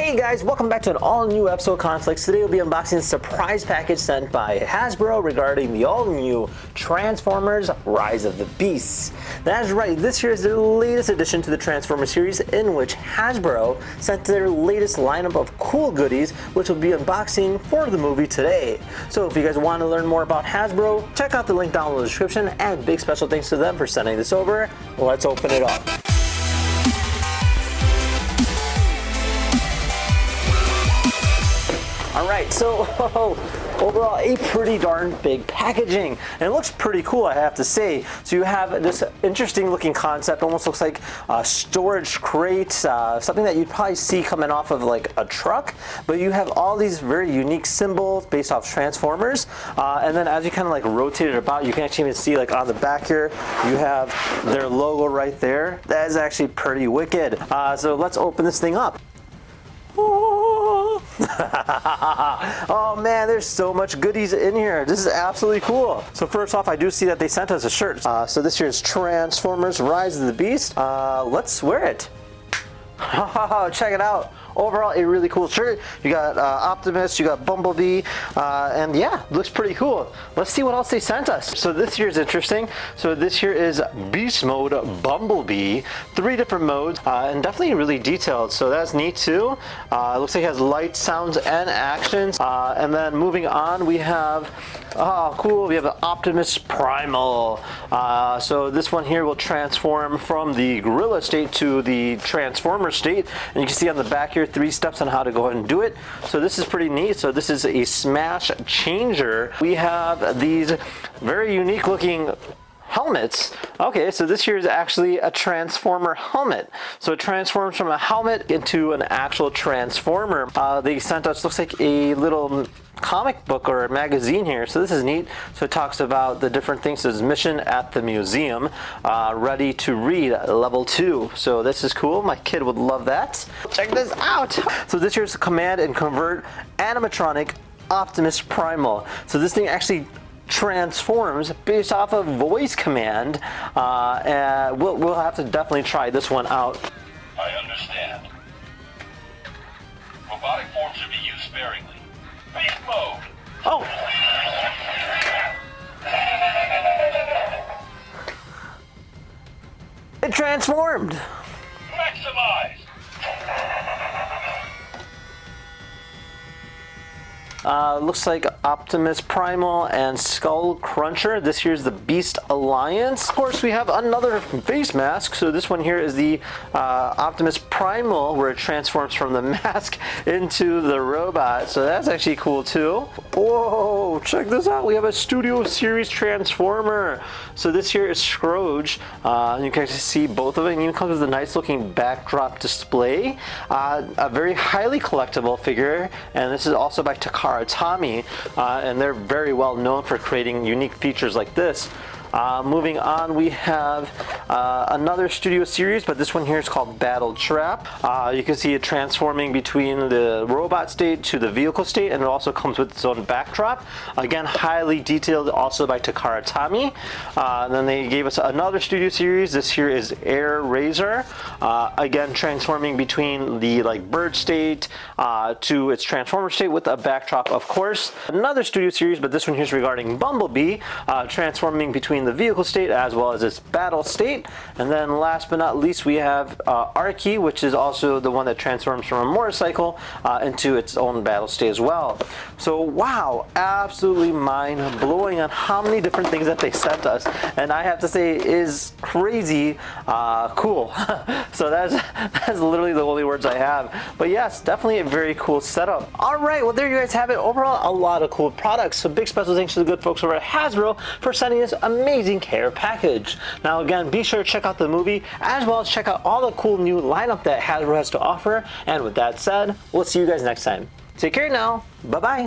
Hey guys, welcome back to an all-new episode of KhanFlicks. Today we'll be unboxing a surprise package sent by Hasbro regarding the all-new Transformers Rise of the Beasts. That's right, this here is their latest addition to the Transformers series, in which Hasbro sent their latest lineup of cool goodies, which we'll be unboxing for the movie today. So if you guys want to learn more about Hasbro, check out the link down in the description, and big special thanks to them for sending this over. Let's open it up. Alright, so overall a pretty darn big packaging, and it looks pretty cool, I have to say. So you have this interesting looking concept, almost looks like a storage crate, something that you'd probably see coming off of like a truck, but you have all these very unique symbols based off Transformers, and then as you kind of like rotate it about, you can actually even see like on the back here, you have their logo right there. That is actually pretty wicked. So let's open this thing up. Oh man, there's so much goodies in here. This is absolutely cool. So first off, I do see that they sent us a shirt. So this here is Transformers Rise of the Beast. Let's wear it. Check it out. Overall, a really cool shirt. You got Optimus, you got Bumblebee, and yeah, looks pretty cool. Let's see what else they sent us. So this here is interesting. So this here is Beast Mode Bumblebee. 3 different modes, and definitely really detailed. So that's neat too. It looks like it has light, sounds, and actions. And then moving on, we have, oh cool, we have the Optimus Primal. So this one here will transform from the gorilla state to the Transformer state. And you can see on the back here 3 steps on how to go ahead and do it. So this is pretty neat. So this is a smash changer. We have these very unique looking helmets. Okay, so this here is actually a Transformer helmet. So it transforms from a helmet into an actual Transformer. They sent us, looks like a little comic book or a magazine here, so this is neat. So it talks about the different things. There's mission at the museum, ready to read, level 2. So this is cool. My kid would love that. Check this out. So this here's command and convert animatronic Optimus Primal. So this thing actually transforms based off of voice command, and we'll have to definitely try this one out. I understand. Robotic form should be used sparingly. Beast mode! Oh! It transformed! Maximize! Looks like Optimus Primal and Skull Cruncher. This here's the Beast Alliance. Of course, we have another face mask. So this one here is the Optimus Primal, where it transforms from the mask into the robot. So that's actually cool too. Whoa, check this out. We have a Studio Series Transformer. So this here is Scrooge. You can actually see both of it. And even comes with a nice looking backdrop display. A very highly collectible figure. And this is also by Takara Tommy, and they're very well known for creating unique features like this. Moving on, we have another Studio Series, but this one here is called Battle Trap. You can see it transforming between the robot state to the vehicle state, and it also comes with its own backdrop. Again, highly detailed, also by Takara Tommy. Then they gave us another Studio Series. This here is Air Razor. Again, transforming between the bird state to its Transformer state with a backdrop, of course. Another Studio Series, but this one here is regarding Bumblebee, transforming between the vehicle state as well as its battle state. And then last but not least, we have Archie, which is also the one that transforms from a motorcycle into its own battle state as well. So wow, absolutely mind-blowing on how many different things that they sent us, and I have to say is crazy cool. So that's literally the only words I have. But yes, definitely a very cool setup. Alright, well there you guys have it. Overall, a lot of cool products. So big special thanks to the good folks over at Hasbro for sending us amazing care package. Now again, be sure to check out the movie, as well as check out all the cool new lineup that Hasbro has to offer. And with that said, we'll see you guys next time. Take care now. Bye bye.